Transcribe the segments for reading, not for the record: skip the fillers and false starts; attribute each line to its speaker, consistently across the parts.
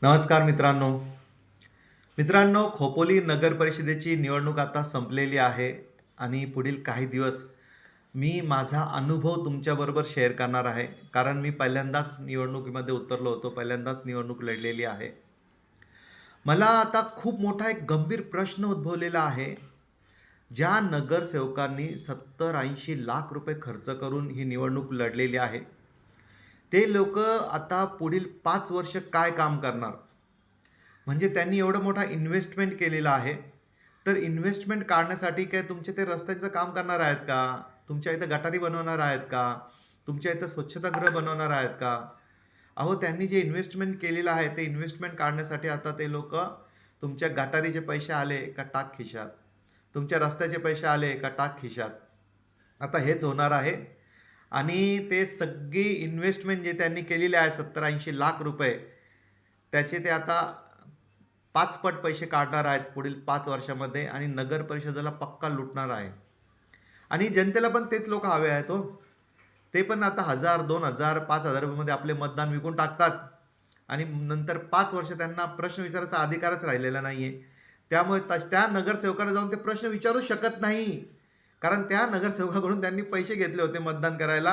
Speaker 1: नमस्कार मित्रांनो. मित्रांनो, खोपोली नगर परिषदेची निवडणूक आता संपलेली आहे आणि पुढील काही दिवस मी माझा अनुभव तुमच्याबरोबर शेअर करणार आहे. कारण मी पहिल्यांदाच निवडणुकीमध्ये उतरलो होतो. पहिल्यांदाच निवडणूक लढलेली आहे. मला आता खूप मोठा एक गंभीर प्रश्न उद्भवलेला आहे. ज्या नगरसेवकांनी 70-80 लाख रुपये खर्च करून ही निवडणूक लढलेली आहे, ते लोकं आता पुढील 5 वर्ष काय काम करणार? म्हणजे त्यांनी एवढा मोठा इन्व्हेस्टमेंट केलेला आहे. तर इन्व्हेस्टमेंट काढण्यासाठी काय तुमचे ते रस्त्यांचं काम करणार आहेत का? तुमच्या इथं गटारी बनवणार आहेत का? तुमच्या इथं स्वच्छतागृह बनवणार आहेत का? अहो, त्यांनी जे इन्व्हेस्टमेंट केलेलं आहे, ते इन्व्हेस्टमेंट काढण्यासाठी आता ते लोकं तुमच्या गटारीचे पैसे आले का टाक खिशात. तुमच्या रस्त्याचे पैसे आले का टाक खिशात. आता हेच होणार आहे आणि ते सगळी इन्व्हेस्टमेंट जे त्यांनी केलेली आहे 70-80 लाख रुपये, त्याचे ते आता 5 पट पैसे काढणार आहेत पुढील 5 वर्षामध्ये आणि नगर परिषदेला पक्का लुटणार आहे. आणि जनतेला पण तेच लोक हवे आहेत हो. ते पण आता 1000, 2000, 5000 रुपयामध्ये आपले मतदान विकून टाकतात आणि नंतर 5 वर्ष त्यांना प्रश्न विचारायचा अधिकारच राहिलेला नाहीये. त्यामुळे त्या नगरसेवकाला जाऊन ते प्रश्न विचारू शकत नाही. कारण त्या नगरसेवकाकडून त्यांनी पैसे घेतले होते मतदान करायला.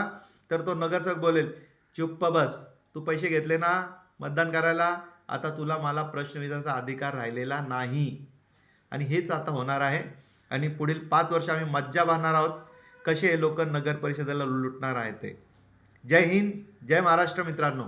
Speaker 1: तर तो नगरसेवक बोलेल, "चुप्प बस. तू पैसे घेतले ना मतदान करायला, आता तुला मला प्रश्न विचारायचा अधिकार राहिलेला नाही." आणि हेच आता होणार आहे आणि पुढील 5 वर्ष आम्ही मज्जा पाहणार आहोत. कसे हे लोक नगर परिषदेला लुटणार आहेत ते. जय हिंद, जय महाराष्ट्र मित्रांनो.